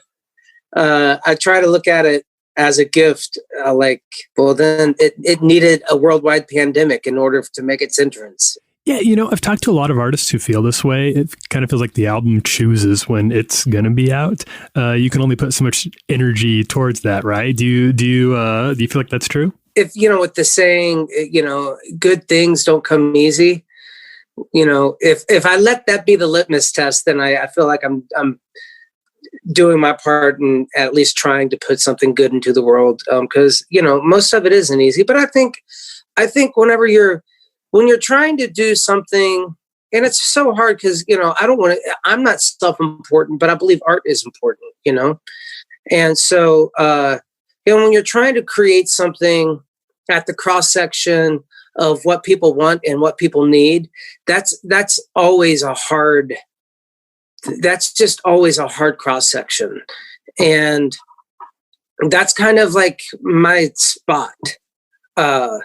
I try to look at it as a gift, then it needed a worldwide pandemic in order to make its entrance. Yeah, I've talked to a lot of artists who feel this way. It kind of feels like the album chooses when it's going to be out. You can only put so much energy towards that, right? Do you feel like that's true? If, with the saying, good things don't come easy, if I let that be the litmus test, then I feel like I'm doing my part and at least trying to put something good into the world. Because, most of it isn't easy, but I think when you're trying to do something, and it's so hard because, I'm not self-important, but I believe art is important, And so, when you're trying to create something at the cross section of what people want and what people need, that's always just always a hard cross section. And that's kind of like my spot. I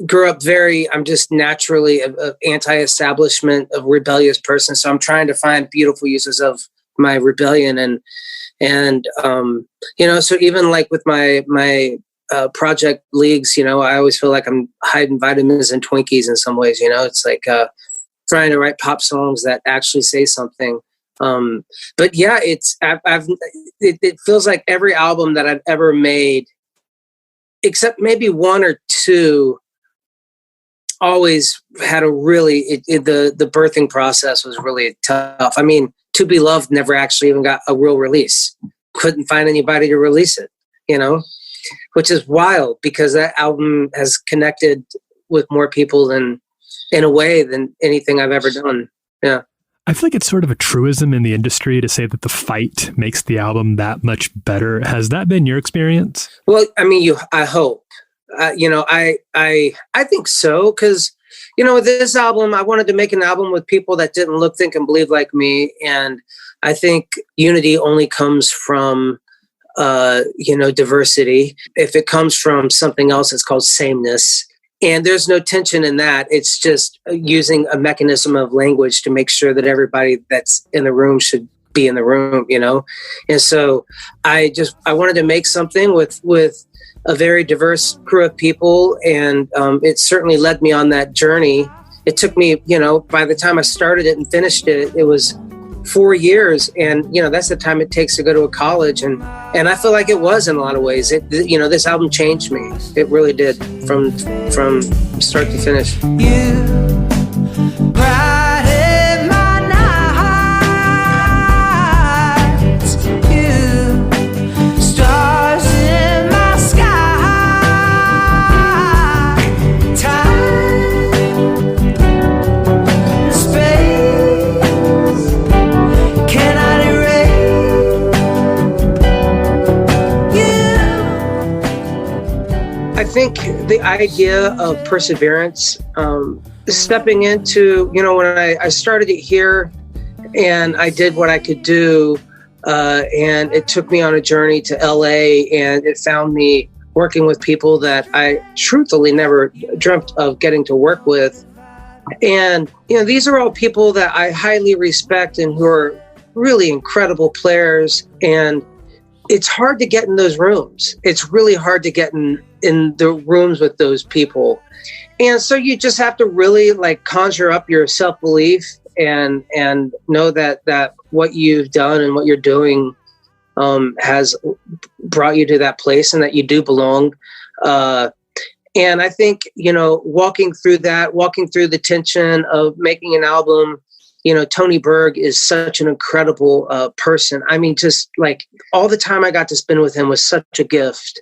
grew up I'm just naturally an anti-establishment, of rebellious person. So I'm trying to find beautiful uses of my rebellion. And so even like with my project Leagues, I always feel like I'm hiding vitamins and Twinkies in some ways, it's like, trying to write pop songs that actually say something. But yeah, it feels like every album that I've ever made, except maybe one or two, always had a really, the birthing process was really tough. I mean, To Be Loved never actually even got a real release. Couldn't find anybody to release it, which is wild because that album has connected with more people than in a way than anything I've ever done. Yeah. I feel like it's sort of a truism in the industry to say that the fight makes the album that much better. Has that been your experience? Well, I mean, I hope, I think so. Cause with this album, I wanted to make an album with people that didn't look, think, and believe like me. And I think unity only comes from, diversity. If it comes from something else, it's called sameness. And there's no tension in that. It's just using a mechanism of language to make sure that everybody that's in the room should be in the room, And so I wanted to make something with a very diverse crew of people. And it certainly led me on that journey. It took me, by the time I started it and finished it, it was 4 years. And, that's the time it takes to go to a college. And I feel like it was in a lot of ways. This album changed me. It really did from start to finish. I think the idea of perseverance, stepping into, when I started it here and I did what I could do, and it took me on a journey to LA, and it found me working with people that I truthfully never dreamt of getting to work with. And, these are all people that I highly respect and who are really incredible players. And it's hard to get in those rooms. It's really hard to get in the rooms with those people. And so you just have to really conjure up your self-belief and know that what you've done and what you're doing has brought you to that place and that you do belong. And I think, walking through the tension of making an album, Tony Berg is such an incredible person. I mean, just all the time I got to spend with him was such a gift.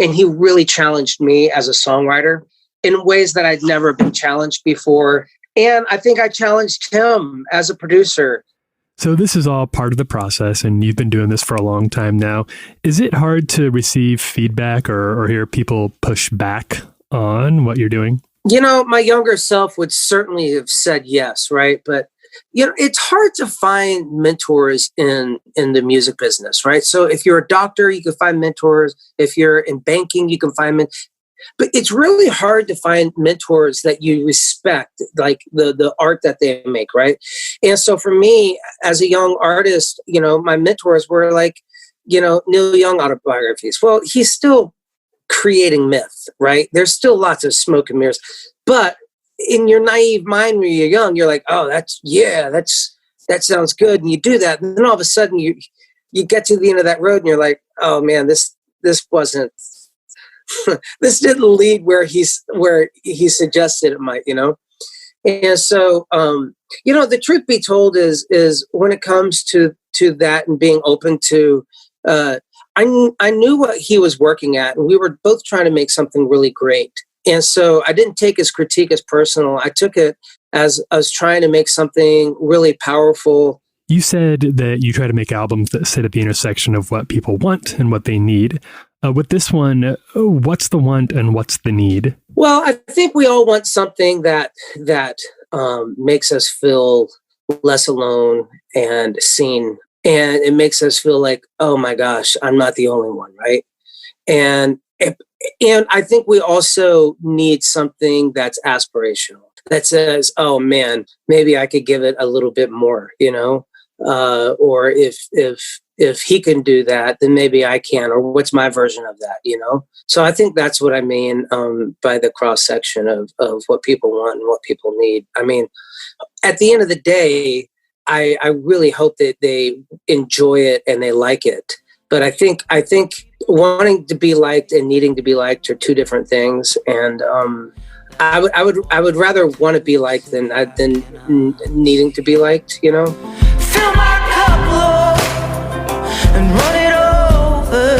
And he really challenged me as a songwriter in ways that I'd never been challenged before. And I think I challenged him as a producer. So this is all part of the process, and you've been doing this for a long time now. Is it hard to receive feedback or hear people push back on what you're doing? My younger self would certainly have said yes, right? But, it's hard to find mentors in the music business, right? So if you're a doctor, you can find mentors. If you're in banking, you can find mentors. But it's really hard to find mentors that you respect, like the art that they make, right? And so for me, as a young artist, my mentors were Neil Young autobiographies. Well, he's still creating myth, right? There's still lots of smoke and mirrors. But in your naive mind when you're young, you're like, oh, that sounds good. And you do that. And then all of a sudden you get to the end of that road and you're like, oh man, this wasn't, this didn't lead where he suggested it might, And so, the truth be told is when it comes to that and being open to, I knew what he was working at, and we were both trying to make something really great. And so I didn't take his critique as personal. I took it as I was trying to make something really powerful. You said that you try to make albums that sit at the intersection of what people want and what they need. With this one, what's the want and what's the need? Well, I think we all want something that makes us feel less alone and seen. And it makes us feel like, oh my gosh, I'm not the only one, right? And I think we also need something that's aspirational, that says, oh man, maybe I could give it a little bit more, or if he can do that, then maybe I can, or what's my version of that, So I think that's what I mean by the cross section of what people want and what people need. I mean, at the end of the day, I really hope that they enjoy it and they like it. But I think wanting to be liked and needing to be liked are two different things. And I would rather want to be liked than needing to be liked, Fill my cup, Lord, and run it over.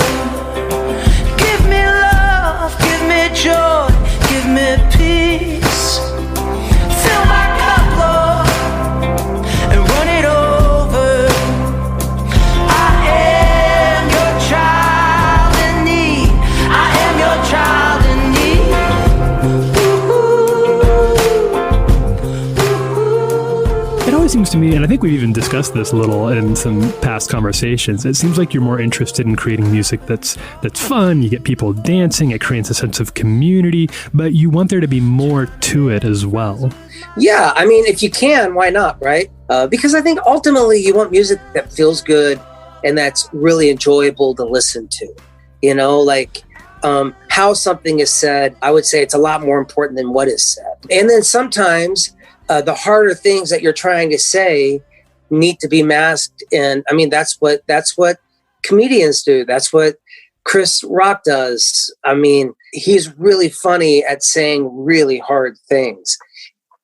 seems to me, and I think we've even discussed this a little in some past conversations, it seems like you're more interested in creating music that's fun, you get people dancing, it creates a sense of community, but you want there to be more to it as well. Yeah, I mean, if you can, why not, right? Because I think ultimately you want music that feels good and that's really enjoyable to listen to. You know, like how something is said, I would say it's a lot more important than what is said. And then sometimes the harder things that you're trying to say need to be masked. And I mean, that's what comedians do. That's what Chris Rock does. I mean, he's really funny at saying really hard things.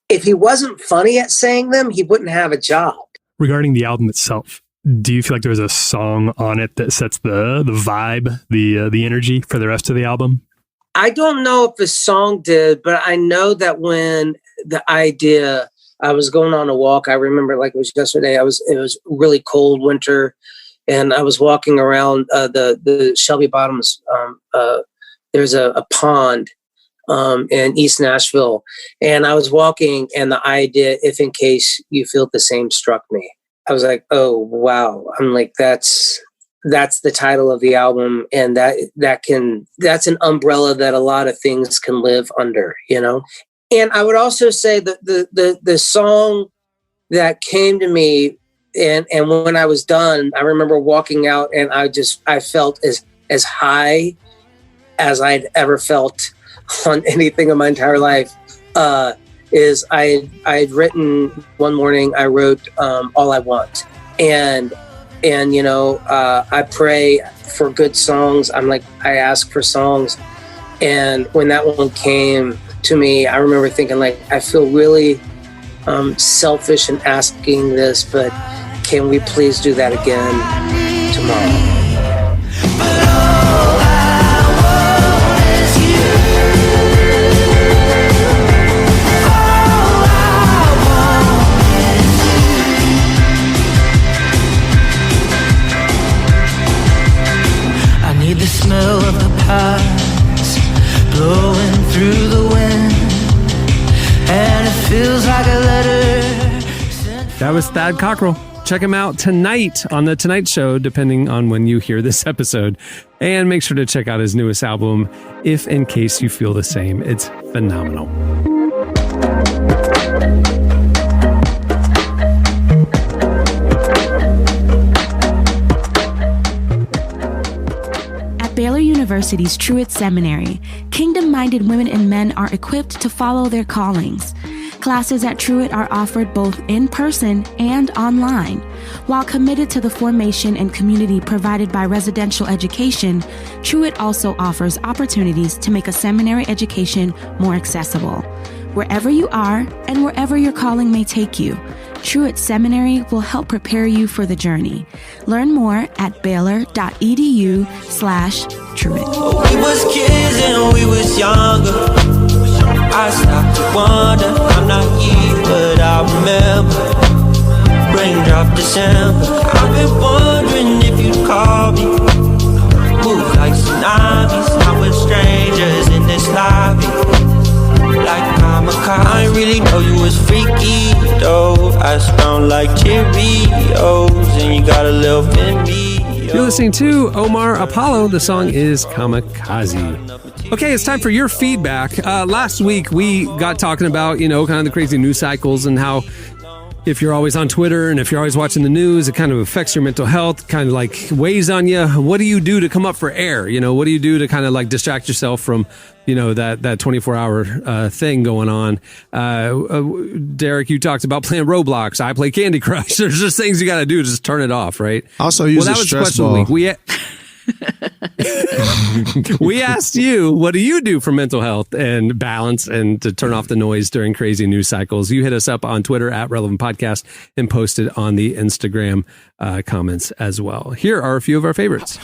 If he wasn't funny at saying them, he wouldn't have a job. Regarding the album itself, do you feel like there's a song on it that sets the vibe, the energy for the rest of the album? I don't know if the song did, but I know that when the idea, I was going on a walk. I remember like it was yesterday. It was really cold winter, and I was walking around the Shelby Bottoms. There's a pond in East Nashville, and I was walking, and the idea, if in case you feel the same, struck me. I was like, oh wow. I'm like, that's the title of the album, and that's an umbrella that a lot of things can live under, you know. And I would also say that the song that came to me, and when I was done, I remember walking out, and I felt as high as I'd ever felt on anything in my entire life. Is I had written one morning, I wrote All I Want. And you know, I pray for good songs. I ask for songs. And when that one came to me, I remember thinking like, I feel really selfish in asking this, but can we please do that again tomorrow? The smell of the past blowing through the wind, and it feels like a letter. That was Thad Cockrell. Check him out tonight on The Tonight Show, depending on when you hear this episode. And make sure to check out his newest album, If In Case You Feel the Same. It's phenomenal. Baylor University's Truett Seminary, kingdom-minded women and men are equipped to follow their callings. Classes at Truett are offered both in person and online. While committed to the formation and community provided by residential education, Truett also offers opportunities to make a seminary education more accessible. Wherever you are and wherever your calling may take you, Truett Seminary will help prepare you for the journey. Learn more at baylor.edu/Truett. We was kids and we was younger. I stopped to wonder. I'm naive, but I remember. Raindrop December. I've been wondering if you'd call me. Move like tsunamis. I'm with strangers in this lobby. Like kamikaze. I ain't really know you was freaky though. I sound like Cheerios, and you got a little bit of me. You're listening to Omar Apollo. The song is Kamikaze. Okay, it's time for your feedback. Last week we got talking about, kind of the crazy news cycles and how if you're always on Twitter and if you're always watching the news, it kind of affects your mental health, kind of like weighs on you. What do you do to come up for air? What do you do to kind of like distract yourself from, that 24-hour thing going on? Derek, you talked about playing Roblox. I play Candy Crush. There's just things you got to do. Just turn it off, right? Also use a stress ball. We asked you, what do you do for mental health and balance and to turn off the noise during crazy news cycles? You hit us up on Twitter at Relevant Podcast and posted on the Instagram comments as well. Here are a few of our favorites.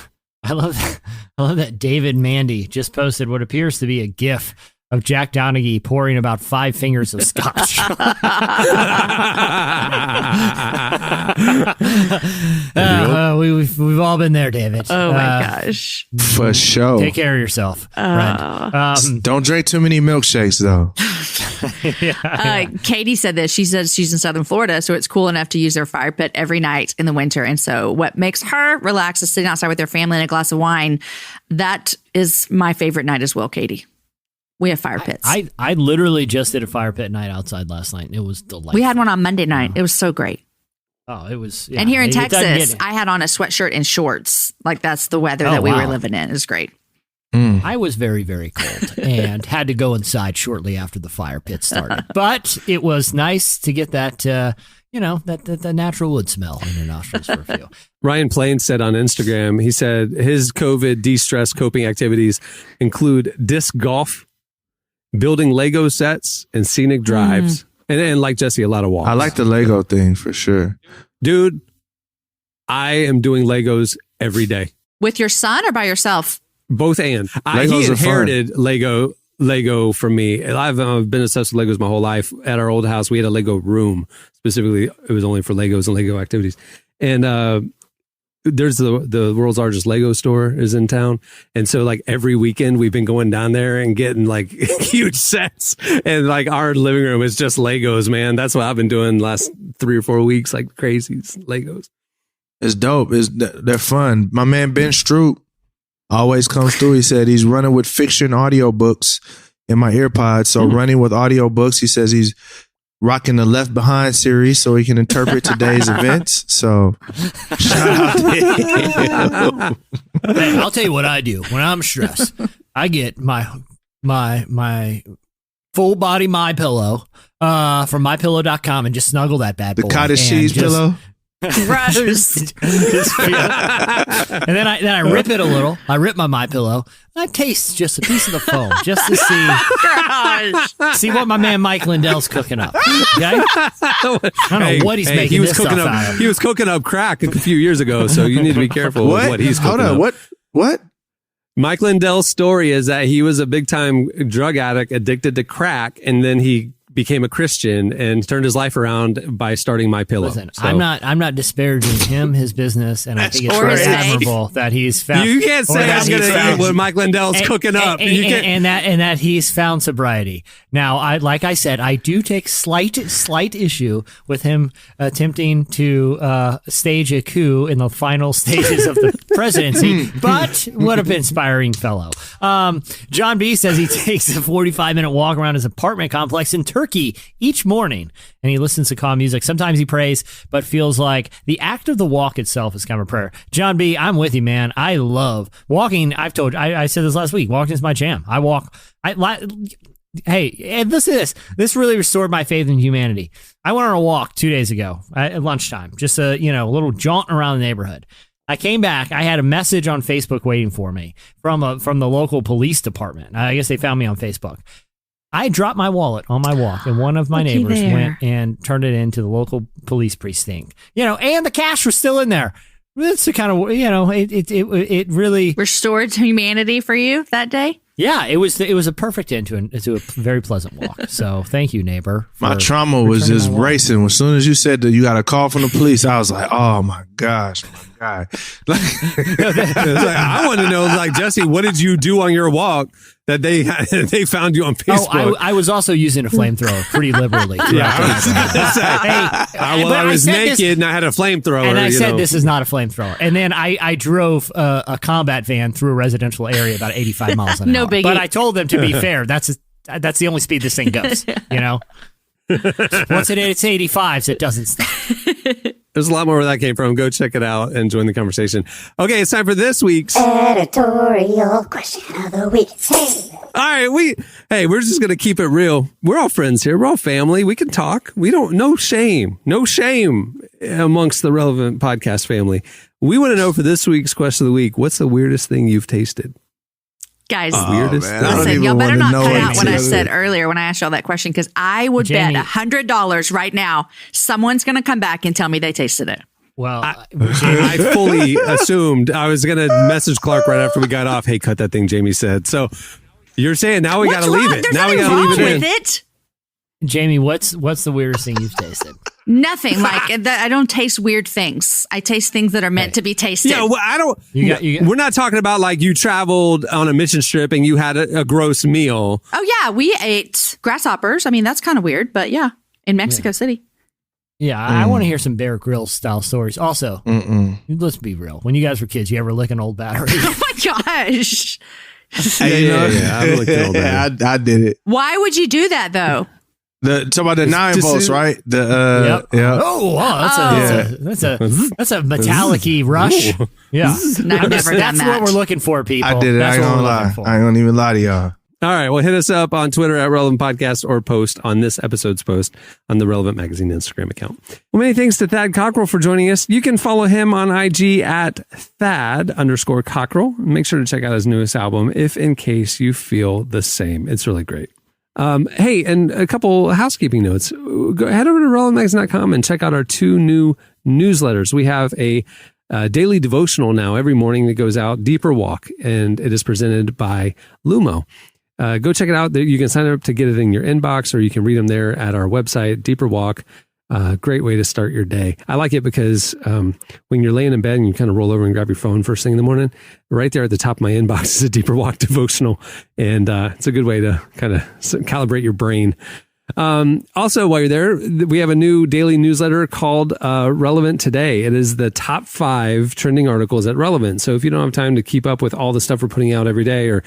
I love that David Mandy just posted what appears to be a GIF of Jack Donaghy pouring about 5 fingers of scotch. We've all been there, David. Oh my gosh. For sure. Take care of yourself, friend. Don't drink too many milkshakes, though. Katie said this. She says she's in Southern Florida, so it's cool enough to use their fire pit every night in the winter. And so what makes her relax is sitting outside with her family and a glass of wine. That is my favorite night as well, Katie. We have fire pits. I literally just did a fire pit night outside last night, and it was delightful. We had one on Monday night. It was so great. Oh, it was. And here in Texas, I had on a sweatshirt and shorts. Like that's the weather that we were living in. It was great. I was very, very cold and had to go inside shortly after the fire pit started. But it was nice to get that, that natural wood smell in your nostrils for a few. Ryan Plain said on Instagram, he said his COVID de-stress coping activities include disc golf, building Lego sets, and scenic drives. And like Jesse, a lot of walks. I like the Lego thing for sure. Dude, I am doing Legos every day. With your son or by yourself? Both and. He inherited Lego from me. I've been obsessed with Legos my whole life. At our old house, we had a Lego room. Specifically, it was only for Legos and Lego activities. And there's the world's largest Lego store is in town. And so like every weekend we've been going down there and getting like huge sets. And like our living room is just Legos, man. That's what I've been doing the last 3 or 4 weeks, like crazy Legos. It's dope. They're fun. My man Ben Stroop always comes through. He said he's running with fiction audiobooks in my earpods. So running with audiobooks, he says he's rocking the Left Behind series so he can interpret today's events. So shout out to him. Hey, I'll tell you what I do when I'm stressed. I get my full body MyPillow from mypillow.com and just snuggle that bad boy. The cottage cheese pillow. Gross. And then I rip it a little. I rip my MyPillow. I taste just a piece of the foam just to see what my man Mike Lindell's cooking up. Okay? I don't know what he's making this stuff out of. He was cooking up crack a few years ago, so you need to be careful with what he's cooking up. What? Mike Lindell's story is that he was a big time drug addict addicted to crack, and then he became a Christian and turned his life around by starting MyPillow. Listen, so. I'm not disparaging him, his business, and I think it's very admirable that he's found. You can't say I'm going to eat what Mike Lindell's cooking up. And that he's found sobriety. Now, I said, I do take slight issue with him attempting to stage a coup in the final stages of the presidency. But what an inspiring fellow. John B says he takes a 45-minute walk around his apartment complex in Turkey each morning, and he listens to calm music. Sometimes he prays, but feels like the act of the walk itself is kind of a prayer. John B, I'm with you, man. I love walking. I said this last week. Walking is my jam. I walk. Hey, and listen to this. This really restored my faith in humanity. I went on a walk 2 days ago at lunchtime, just a little jaunt around the neighborhood. I came back. I had a message on Facebook waiting for me from the local police department. I guess they found me on Facebook. I dropped my wallet on my walk, and one of my neighbors went and turned it into the local police precinct. And the cash was still in there. It's the kind of it really restored humanity for you that day. Yeah, it was a perfect end to a very pleasant walk. So thank you, neighbor. My trauma was just racing. As soon as you said that you got a call from the police, I was like, oh my gosh, my God. I want to know, Jesse, what did you do on your walk that they found you on Facebook? Oh, I was also using a flamethrower pretty liberally. I was naked and I had a flamethrower. And I said, this is not a flamethrower. And then I drove a combat van through a residential area about 85 miles an hour. No biggie. But I told them, to be fair, that's the only speed this thing goes. Once it hits 85, so it doesn't stop. There's a lot more where that came from. Go check it out and join the conversation. Okay, it's time for this week's editorial question of the week. All right, we're just gonna keep it real. We're all friends here. We're all family. We can talk. No shame amongst the Relevant Podcast family. We want to know for this week's question of the week, what's the weirdest thing you've tasted? Guys, listen, y'all better not cut out what I said earlier when I asked y'all that question, because I would bet $100 right now someone's going to come back and tell me they tasted it. Well, I fully assumed I was going to message Clark right after we got off. Hey, cut that thing, Jamie said. So You're saying now we got to leave it. There's Now we nothing got to wrong leave it with in. it. Jamie, what's the weirdest thing you've tasted? Nothing. I don't taste weird things. I taste things that are meant to be tasted. Yeah, well, I don't. We're not talking about like you traveled on a mission trip and you had a gross meal. Oh yeah, we ate grasshoppers. I mean, that's kind of weird, but yeah, in Mexico City. Yeah, I want to hear some Bear Grylls style stories. Also, let's be real. When you guys were kids, you ever lick an old battery? Oh my gosh. I did it. Why would you do that though? Talk about the 9 volts, right? Yeah. Oh, wow, that's a metallic-y rush. Yeah, I've never done that's that. what we're looking for, people. I did it. That's I ain't what gonna we're lie. looking for. I ain't gonna even lie to y'all. All right. Well, hit us up on Twitter at Relevant Podcast or post on this episode's post on the Relevant Magazine Instagram account. Well, many thanks to Thad Cockrell for joining us. You can follow him on IG at Thad_Cockrell. Make sure to check out his newest album, If in Case You Feel the Same. It's really great. Hey, and a couple housekeeping notes. Go head over to relevantmagazine.com and check out our 2 new newsletters. We have a daily devotional now every morning that goes out, Deeper Walk, and it is presented by Lumo. Go check it out. You can sign up to get it in your inbox, or you can read them there at our website, Deeper Walk. Great way to start your day. I like it because when you're laying in bed and you kind of roll over and grab your phone first thing in the morning, right there at the top of my inbox is a Deeper Walk devotional. And it's a good way to kind of calibrate your brain. Also, while you're there, we have a new daily newsletter called Relevant Today. It is the top 5 trending articles at Relevant. So if you don't have time to keep up with all the stuff we're putting out every day, or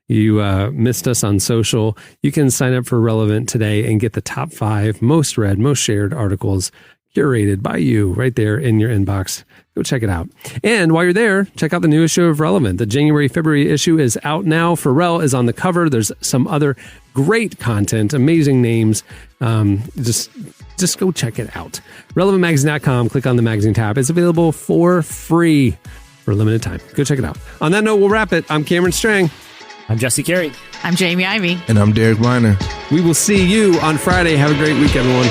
you missed us on social, you can sign up for Relevant Today and get the top 5 most read, most shared articles curated by you right there in your inbox. Go check it out. And while you're there, check out the newest issue of Relevant. The January-February issue is out now. Pharrell is on the cover. There's some other great content, amazing names. Just go check it out. RelevantMagazine.com. Click on the magazine tab. It's available for free for a limited time. Go check it out. On that note, we'll wrap it. I'm Cameron Strang. I'm Jesse Carey. I'm Jamie Ivey. And I'm Derek Weiner. We will see you on Friday. Have a great week, everyone.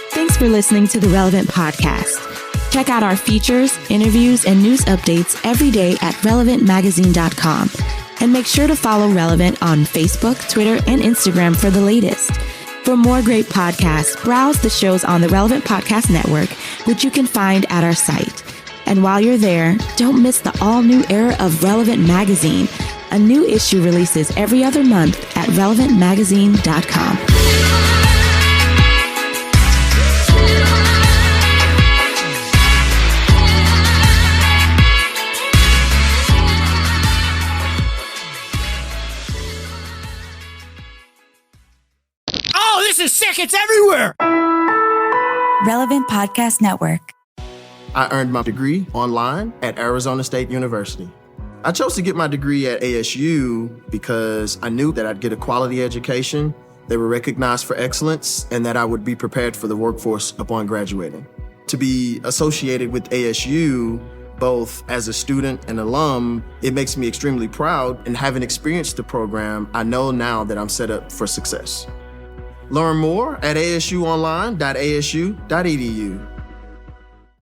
Thanks for listening to the Relevant Podcast. Check out our features, interviews, and news updates every day at relevantmagazine.com. And make sure to follow Relevant on Facebook, Twitter, and Instagram for the latest. For more great podcasts, browse the shows on the Relevant Podcast Network, which you can find at our site. And while you're there, don't miss the all-new era of Relevant Magazine. A new issue releases every other month at relevantmagazine.com. This is sick. It's everywhere. Relevant Podcast Network. I earned my degree online at Arizona State University. I chose to get my degree at ASU because I knew that I'd get a quality education, they were recognized for excellence, and that I would be prepared for the workforce upon graduating. To be associated with ASU, both as a student and alum, it makes me extremely proud, and having experienced the program, I know now that I'm set up for success. Learn more at asuonline.asu.edu.